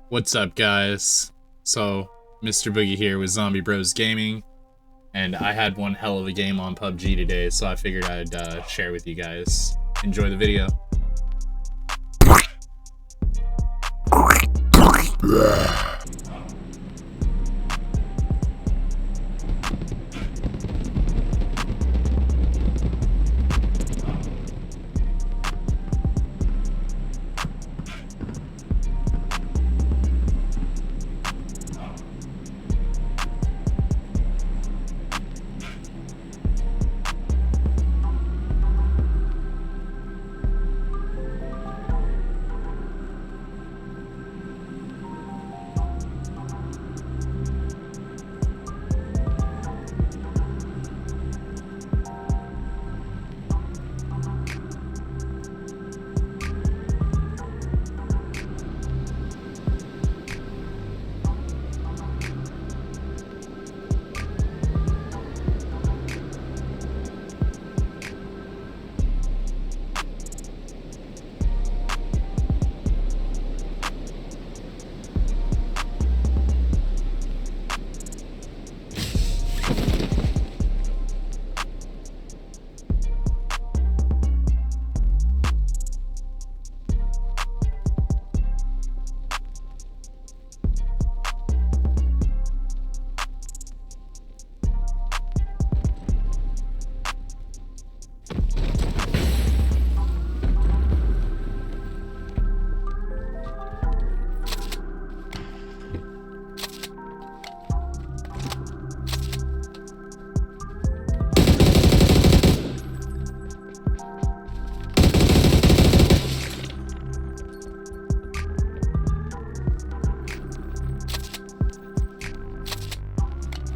What's up, guys? So, Mr. Boogie here with Zombie Bros Gaming, and I had one hell of a game on PUBG today, so I figured I'd share with you guys. Enjoy the video.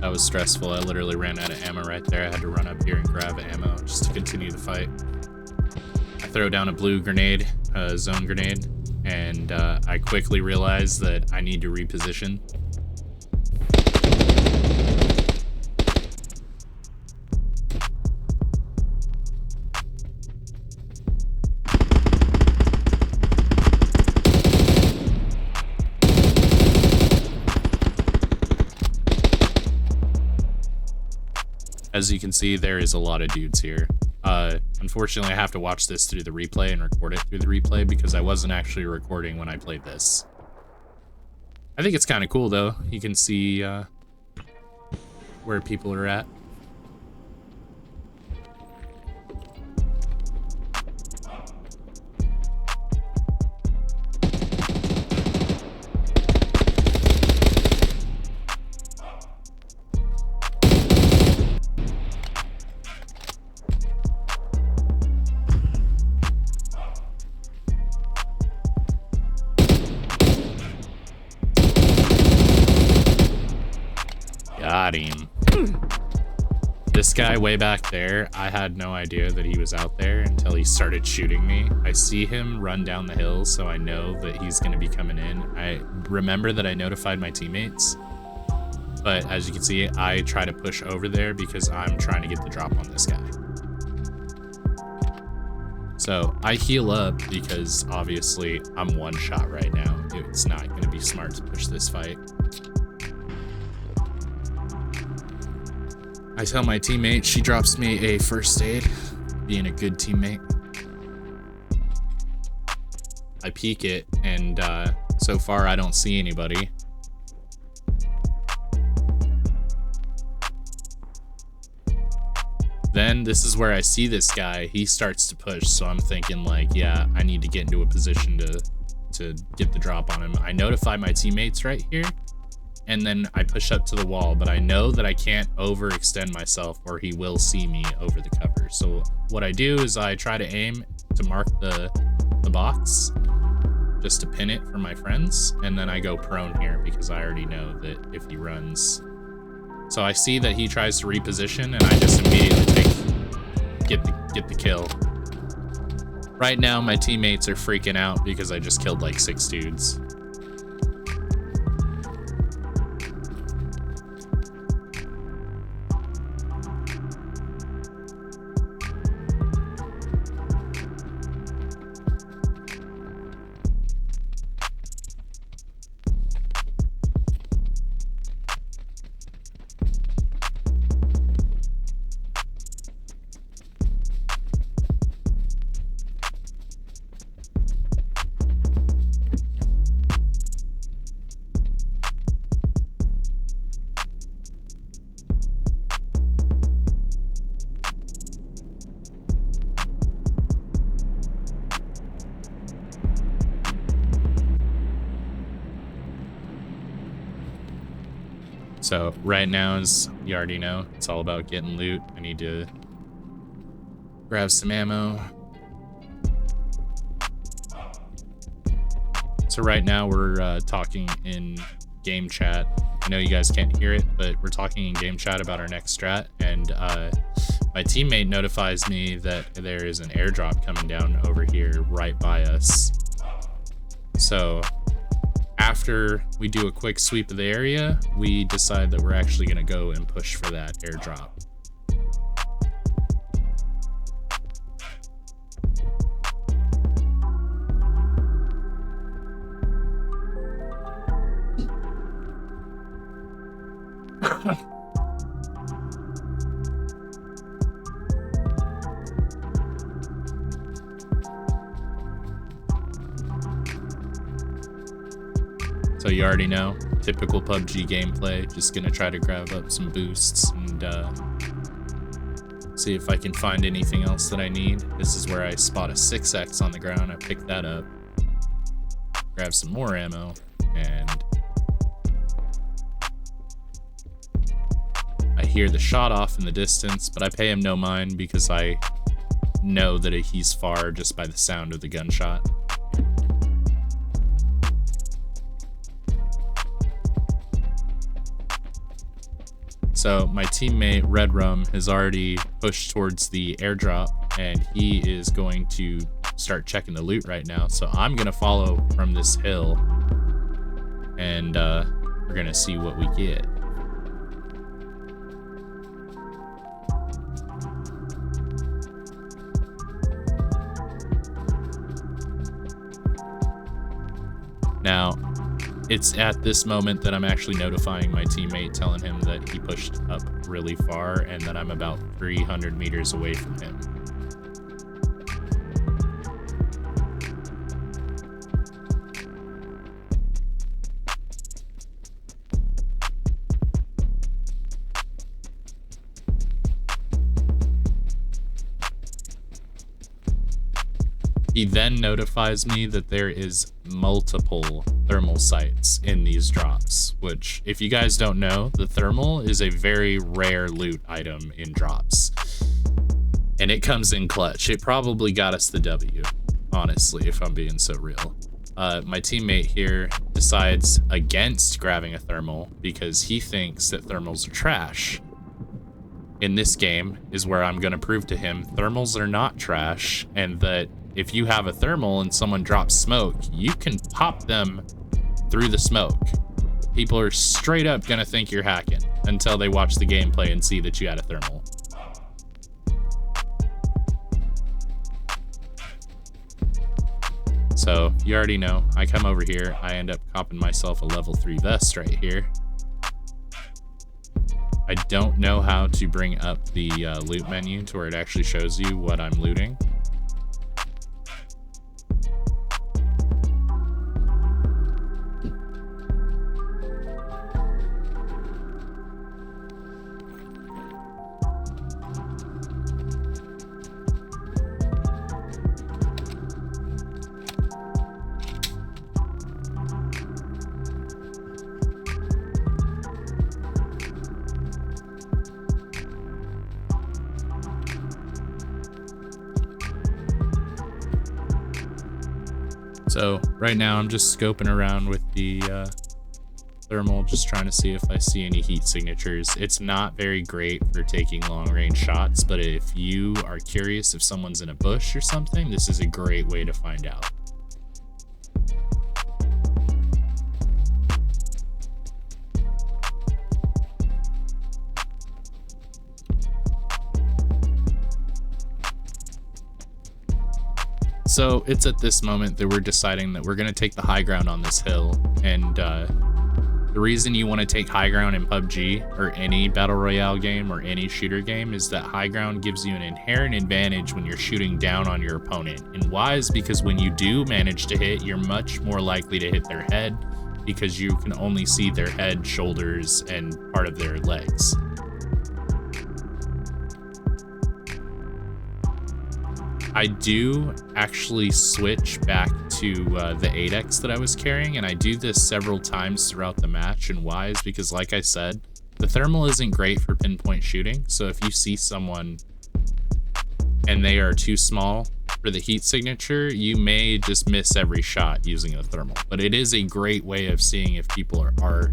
That was stressful. I literally ran out of ammo right there. I had to run up here and grab ammo just to continue the fight. I throw down a blue grenade, a zone grenade, and I quickly realize that I need to reposition. As you can see, there is a lot of dudes here. Unfortunately, I have to watch this through the replay and record it through the replay because I wasn't actually recording when I played this. I think it's kind of cool, though. You can see where people are at. Got him. This guy way back there, I had no idea that he was out there until he started shooting me. I see him run down the hill, so I know that he's going to be coming in. I remember that I notified my teammates, but as you can see, I try to push over there because I'm trying to get the drop on this guy. So I heal up because obviously I'm one shot right now. It's not going to be smart to push this fight. I tell my teammate, she drops me a first aid, being a good teammate. I peek it, and so far I don't see anybody. Then this is where I see this guy. He starts to push, so I'm thinking like, yeah, I need to get into a position to get the drop on him. I notify my teammates right here. And then I push up to the wall, but I know that I can't overextend myself or he will see me over the cover. So what I do is I try to aim to mark the box just to pin it for my friends. And then I go prone here because I already know that if he runs. So I see that he tries to reposition and I just immediately get the kill. Right now, my teammates are freaking out because I just killed like 6 dudes. So right now, as you already know, it's all about getting loot. I need to grab some ammo. So right now we're talking in game chat. I know you guys can't hear it, but we're talking in game chat about our next strat, and my teammate notifies me that there is an airdrop coming down over here right by us. So after we do a quick sweep of the area, we decide that we're actually going to go and push for that airdrop. So you already know, typical PUBG gameplay, just gonna try to grab up some boosts and see if I can find anything else that I need. This is where I spot a 6X on the ground. I pick that up, grab some more ammo, and I hear the shot off in the distance, but I pay him no mind because I know that he's far just by the sound of the gunshot. So my teammate Red Rum has already pushed towards the airdrop, and he is going to start checking the loot right now. So I'm gonna follow from this hill, and we're gonna see what we get. Now, it's at this moment that I'm actually notifying my teammate, telling him that he pushed up really far and that I'm about 300 meters away from him. He then notifies me that there is multiple thermal sites in these drops, which, if you guys don't know, the thermal is a very rare loot item in drops. And it comes in clutch. It probably got us the W, honestly, if I'm being so real. My teammate here decides against grabbing a thermal because he thinks that thermals are trash. In this game is where I'm going to prove to him thermals are not trash, and that if you have a thermal and someone drops smoke, you can pop them through the smoke. People are straight up gonna think you're hacking until they watch the gameplay and see that you had a thermal. So you already know, I come over here, I end up copping myself a level 3 vest right here. I don't know how to bring up the loot menu to where it actually shows you what I'm looting. So right now I'm just scoping around with the thermal, just trying to see if I see any heat signatures. It's not very great for taking long range shots, but if you are curious if someone's in a bush or something, this is a great way to find out. So it's at this moment that we're deciding that we're going to take the high ground on this hill, and the reason you want to take high ground in PUBG or any battle royale game or any shooter game is that high ground gives you an inherent advantage when you're shooting down on your opponent. And why is because when you do manage to hit, you're much more likely to hit their head because you can only see their head, shoulders, and part of their legs. I do actually switch back to the 8X that I was carrying, and I do this several times throughout the match. And why is because, like I said, The thermal isn't great for pinpoint shooting, so if you see someone and they are too small for the heat signature, you may just miss every shot using a thermal. But it is a great way of seeing if people are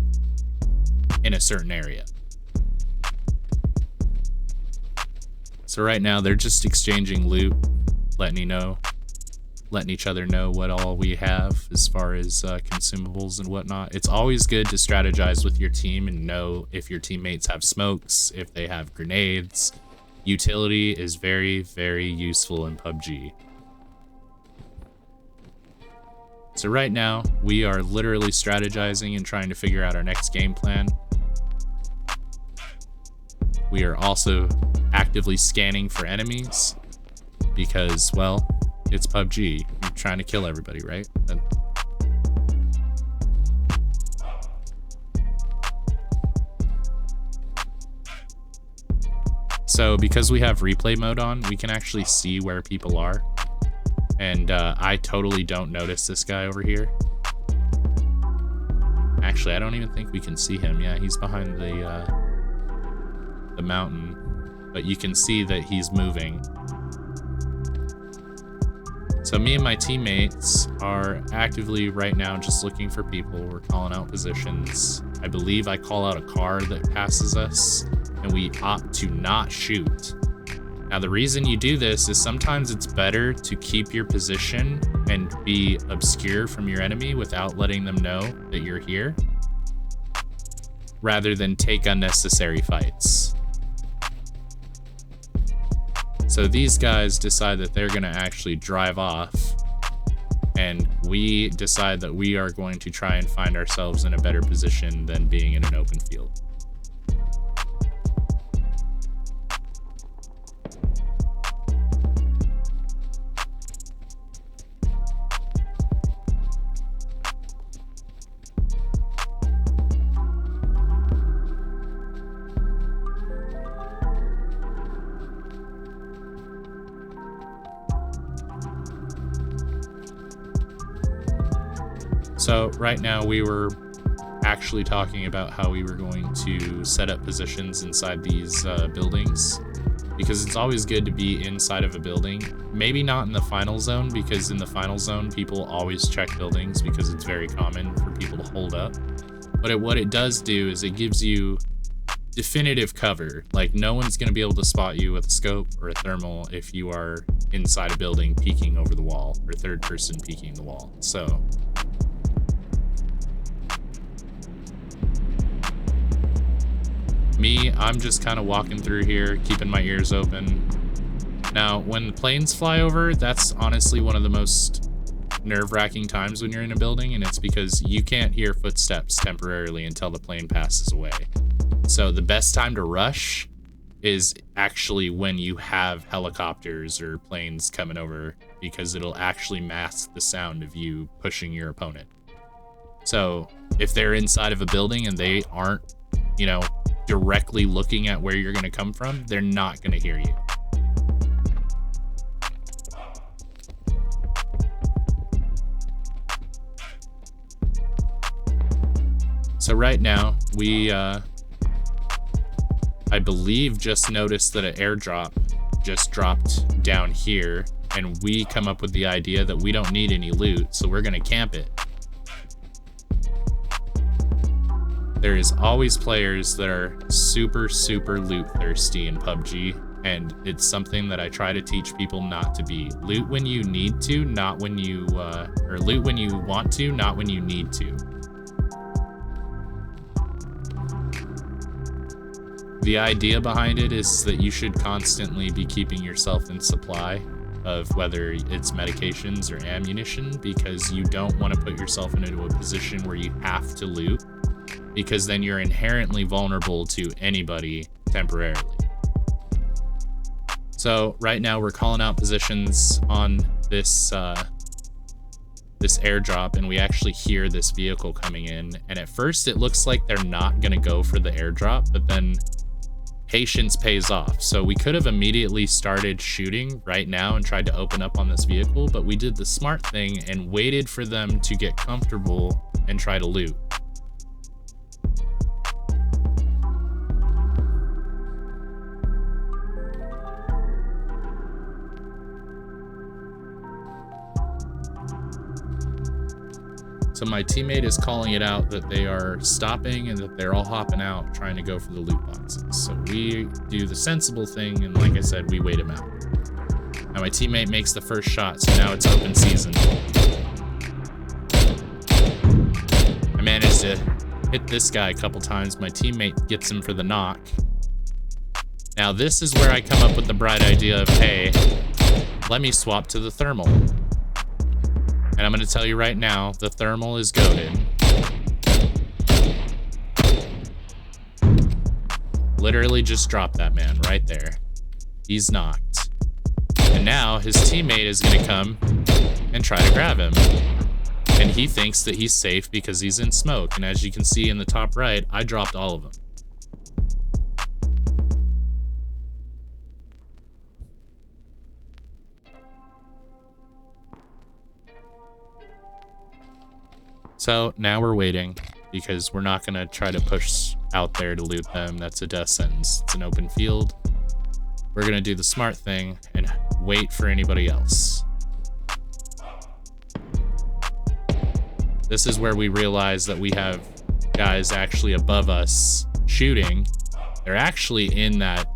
in a certain area. So right now they're just exchanging loot, letting each other know what all we have as far as consumables and whatnot. It's always good to strategize with your team and know if your teammates have smokes, if they have grenades. Utility is very, very useful in PUBG. So right now, we are literally strategizing and trying to figure out our next game plan. We are also actively scanning for enemies because, well, it's PUBG. You're trying to kill everybody, right? So because we have replay mode on, we can actually see where people are. And I totally don't notice this guy over here. Actually, I don't even think we can see him. Yeah, he's behind the mountain. But you can see that he's moving. So me and my teammates are actively right now just looking for people. We're calling out positions. I believe I call out a car that passes us, and we opt to not shoot. Now, the reason you do this is sometimes it's better to keep your position and be obscure from your enemy without letting them know that you're here, rather than take unnecessary fights. So these guys decide that they're gonna actually drive off, and we decide that we are going to try and find ourselves in a better position than being in an open field. So right now we were actually talking about how we were going to set up positions inside these buildings, because it's always good to be inside of a building. Maybe not in the final zone, because in the final zone people always check buildings because it's very common for people to hold up. But what it does do is it gives you definitive cover. Like, no one's going to be able to spot you with a scope or a thermal if you are inside a building peeking over the wall, or third person peeking the wall. So me, I'm just kind of walking through here, keeping my ears open. Now, when the planes fly over, that's honestly one of the most nerve-wracking times when you're in a building, and it's because you can't hear footsteps temporarily until the plane passes away. So the best time to rush is actually when you have helicopters or planes coming over, because it'll actually mask the sound of you pushing your opponent. So if they're inside of a building and they aren't, directly looking at where you're going to come from, they're not going to hear you. So right now, we, I believe, just noticed that an airdrop just dropped down here, and we come up with the idea that we don't need any loot, so we're going to camp it. There is always players that are super, super loot thirsty in PUBG, and it's something that I try to teach people not to be. Loot when you need to, not when you, or loot when you want to, not when you need to. The idea behind it is that you should constantly be keeping yourself in supply of whether it's medications or ammunition, because you don't want to put yourself into a position where you have to loot, because then you're inherently vulnerable to anybody temporarily. So right now we're calling out positions on this this airdrop, and we actually hear this vehicle coming in, and at first it looks like they're not gonna go for the airdrop, but then patience pays off. So we could have immediately started shooting right now and tried to open up on this vehicle, but we did the smart thing and waited for them to get comfortable and try to loot. So my teammate is calling it out that they are stopping and that they're all hopping out trying to go for the loot boxes. So we do the sensible thing, and like I said, we wait him out. Now my teammate makes the first shot, so now it's open season. I managed to hit this guy a couple times. My teammate gets him for the knock. Now this is where I come up with the bright idea of, hey, let me swap to the thermal. And I'm going to tell you right now, the thermal is goated. Literally just dropped that man right there. He's knocked. And now his teammate is going to come and try to grab him. And he thinks that he's safe because he's in smoke. And as you can see in the top right, I dropped all of them. So now we're waiting because we're not going to try to push out there to loot them. That's a death sentence. It's an open field. We're going to do the smart thing and wait for anybody else. This is where we realize that we have guys actually above us shooting. They're actually in that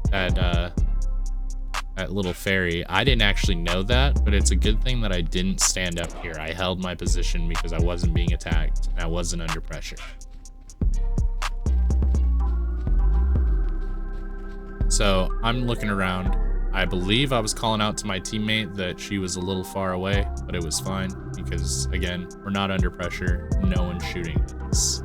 little ferry. I didn't actually know that, but it's a good thing that I didn't stand up here. I held my position because I wasn't being attacked and I wasn't under pressure. So I'm looking around. I believe I was calling out to my teammate that she was a little far away, but it was fine because, again, we're not under pressure. No one's shooting at us.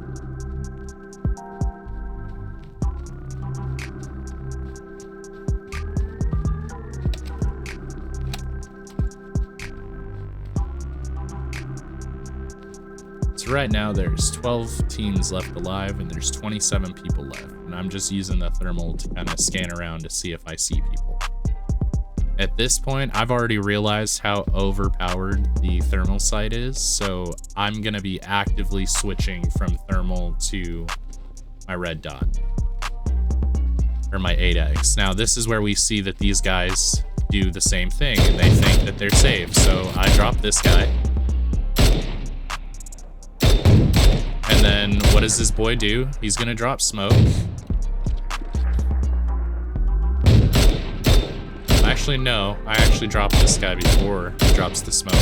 So right now there's 12 teams left alive and there's 27 people left. And I'm just using the thermal to kind of scan around to see if I see people. At this point, I've already realized how overpowered the thermal site is, so I'm gonna be actively switching from thermal to my red dot, or my 8x. Now this is where we see that these guys do the same thing and they think that they're safe, so I drop this guy. And then what does this boy do? He's gonna drop smoke. Actually, no. I actually dropped this guy before he drops the smoke.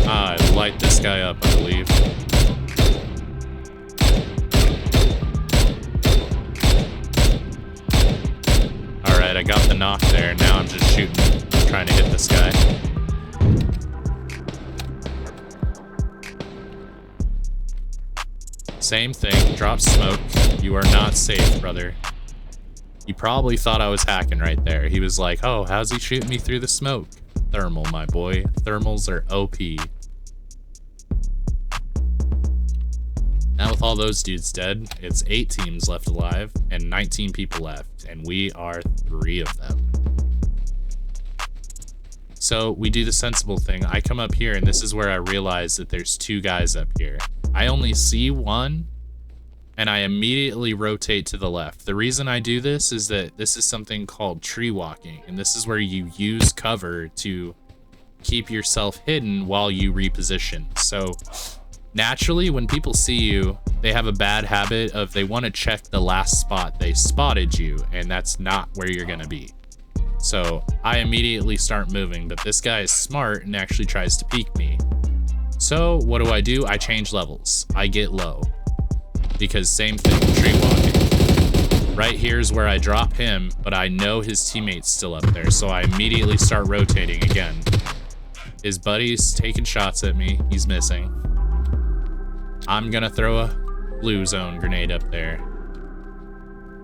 I light this guy up, I believe. Alright, I got the knock there. Now I'm just shooting, trying to hit this guy. Same thing, drop smoke. You are not safe, brother. He probably thought I was hacking right there. He was like, oh, how's he shooting me through the smoke? Thermal, my boy. Thermals are OP. Now with all those dudes dead, it's 8 teams left alive and 19 people left, and we are 3 of them. So we do the sensible thing. I come up here and this is where I realize that there's 2 guys up here. I only see one, and I immediately rotate to the left. The reason I do this is that this is something called tree walking, and this is where you use cover to keep yourself hidden while you reposition. So naturally, when people see you, they have a bad habit of they want to check the last spot they spotted you, and that's not where you're gonna be. So I immediately start moving, but this guy is smart and actually tries to peek me. So what do? I change levels. I get low. Because same thing, tree walking. Right here is where I drop him, but I know his teammate's still up there, so I immediately start rotating again. His buddy's taking shots at me. He's missing. I'm gonna throw a blue zone grenade up there.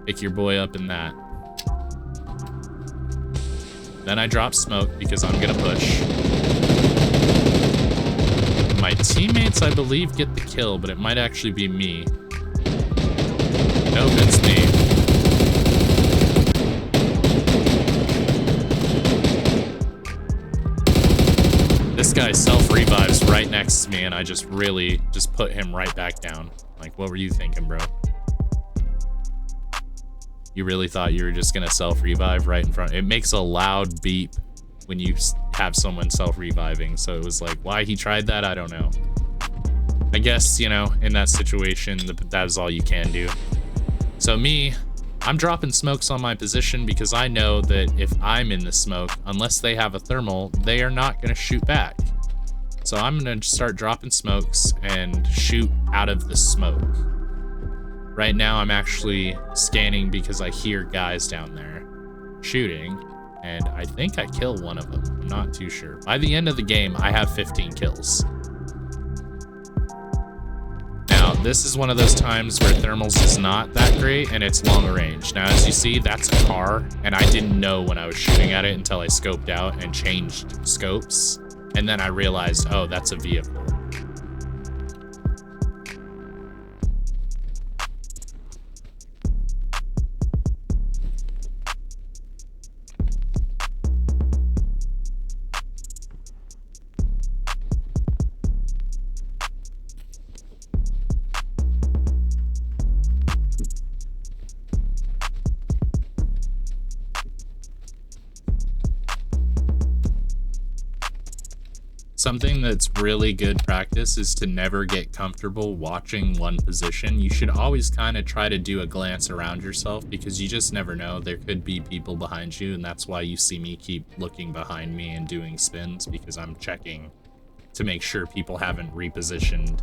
Pick your boy up in that. Then I drop smoke because I'm gonna push. My teammates, I believe, get the kill, but it might actually be me. Nope, it's me. This guy self-revives right next to me, and I just really put him right back down. Like, what were you thinking, bro? You really thought you were just gonna self-revive right in front? It makes a loud beep when you have someone self-reviving, so it was like, why he tried that, I don't know. I guess, you know, in that situation, that is all you can do. So me, I'm dropping smokes on my position because I know that if I'm in the smoke, unless they have a thermal, they are not gonna shoot back. So I'm gonna start dropping smokes and shoot out of the smoke. Right now I'm actually scanning because I hear guys down there shooting, and I think I kill one of them. I'm not too sure. By the end of the game, I have 15 kills. Now, this is one of those times where thermals is not that great and it's long range. Now, as you see, that's a car, and I didn't know when I was shooting at it until I scoped out and changed scopes. And then I realized, oh, that's a vehicle. Something that's really good practice is to never get comfortable watching one position. You should always kind of try to do a glance around yourself because you just never know. There could be people behind you, and that's why you see me keep looking behind me and doing spins, because I'm checking to make sure people haven't repositioned.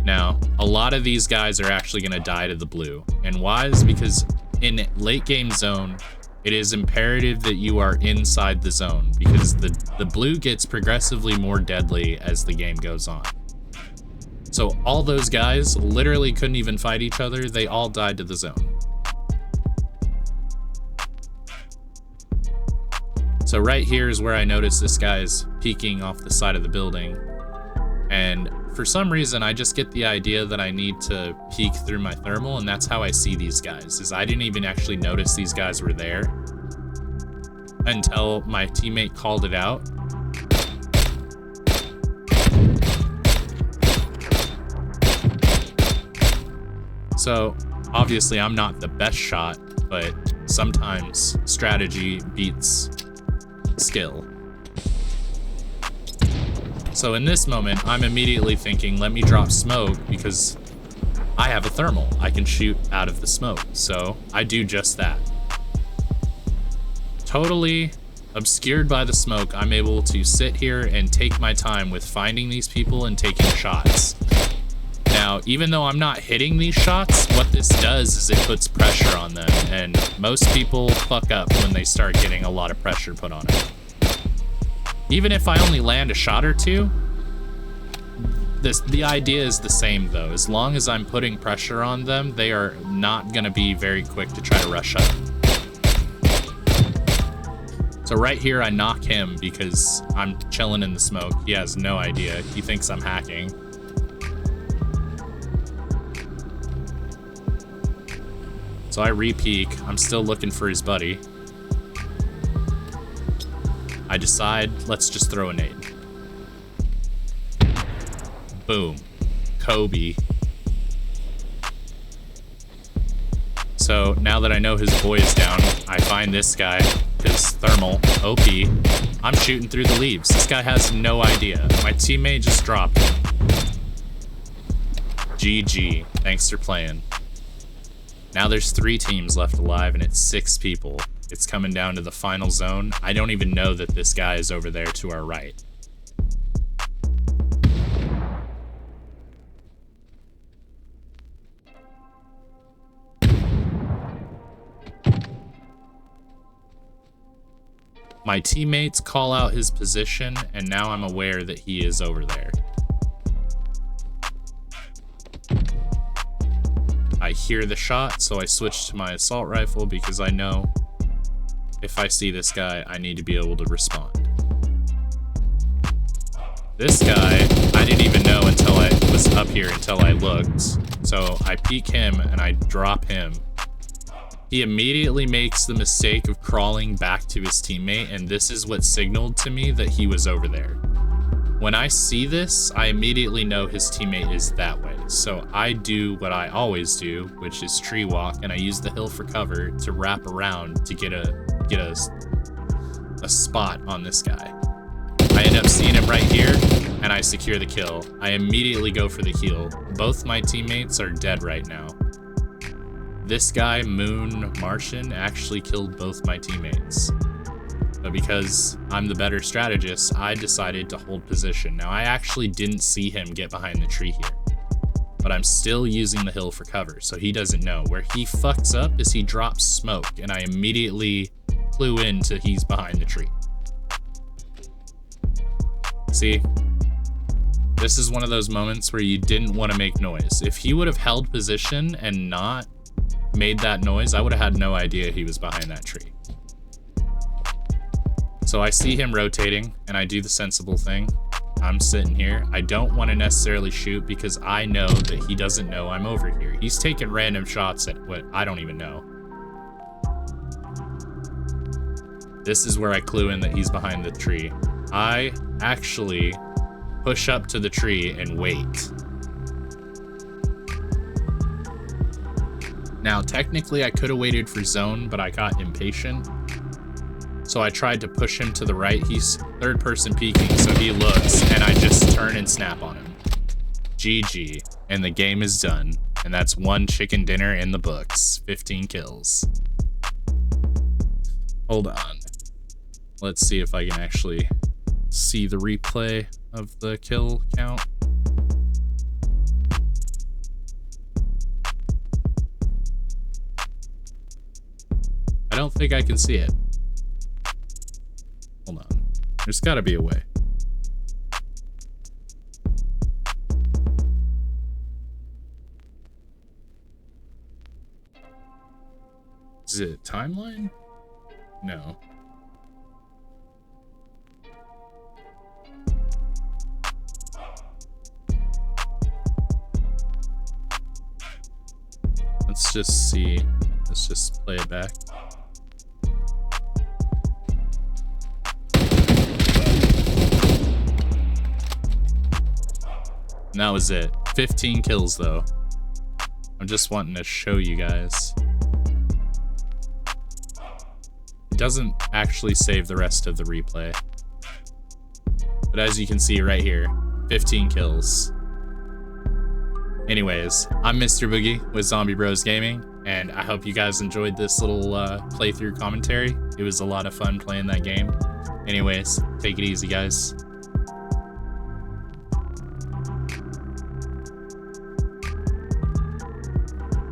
Now, a lot of these guys are actually going to die to the blue. And why is because in late game zone, it is imperative that you are inside the zone because the blue gets progressively more deadly as the game goes on. So all those guys literally couldn't even fight each other. They all died to the zone. So right here is where I notice this guy's peeking off the side of the building. And for some reason, I just get the idea that I need to peek through my thermal, and that's how I see these guys, is I didn't even actually notice these guys were there until my teammate called it out. So obviously I'm not the best shot, but sometimes strategy beats skill. So in this moment, I'm immediately thinking, let me drop smoke because I have a thermal. I can shoot out of the smoke. So I do just that. Totally obscured by the smoke, I'm able to sit here and take my time with finding these people and taking shots. Now, even though I'm not hitting these shots, what this does is it puts pressure on them, and most people fuck up when they start getting a lot of pressure put on them. Even if I only land a shot or two, the idea is the same though. As long as I'm putting pressure on them, they are not gonna be very quick to try to rush up. So right here, I knock him because I'm chilling in the smoke. He has no idea. He thinks I'm hacking. So I re-peek. I'm still looking for his buddy. I decide, let's just throw a nade. Boom. Kobe. So now that I know his boy is down, I find this guy, his thermal, OP. I'm shooting through the leaves. This guy has no idea. My teammate just dropped him. GG. Thanks for playing. Now there's 3 teams left alive and it's 6 people. It's coming down to the final zone. I don't even know that this guy is over there to our right. My teammates call out his position, and now I'm aware that he is over there. I hear the shot, so I switch to my assault rifle because I know if I see this guy, I need to be able to respond. This guy, I didn't even know until I was up here until I looked. So I peek him and I drop him. He immediately makes the mistake of crawling back to his teammate, and this is what signaled to me that he was over there. when I see this, I immediately know his teammate is that way. So I do what I always do, which is tree walk, and I use the hill for cover to wrap around to get a spot on this guy. I end up seeing him right here, and I secure the kill. I immediately go for the heal. Both my teammates are dead right now. This guy, Moon Martian, actually killed both my teammates. But because I'm the better strategist, I decided to hold position. Now, I actually didn't see him get behind the tree here, but I'm still using the hill for cover, so he doesn't know. Where he fucks up is he drops smoke, and I immediately clue into he's behind the tree. See? This is one of those moments where you didn't want to make noise. If he would have held position and not made that noise, I would have had no idea he was behind that tree. So I see him rotating, and I do the sensible thing. I'm sitting here. I don't want to necessarily shoot because I know that he doesn't know I'm over here. He's taking random shots at what I don't even know. This is where I clue in that he's behind the tree. I actually push up to the tree and wait. Now, technically, I could have waited for zone, but I got impatient. So I tried to push him to the right. He's third person peeking, so he looks, and I just turn and snap on him. GG, and the game is done. And that's one chicken dinner in the books. 15 kills. Hold on. Let's see if I can actually see the replay of the kill count. I don't think I can see it. Hold on. There's gotta be a way. Is it timeline? No. Let's just see. Let's just play it back. And that was it. 15 kills though. I'm just wanting to show you guys. It doesn't actually save the rest of the replay. But as you can see right here, 15 kills. Anyways, I'm Mr. Boogie with Zombie Bros Gaming, and I hope you guys enjoyed this little playthrough commentary. It was a lot of fun playing that game. Anyways, take it easy, guys.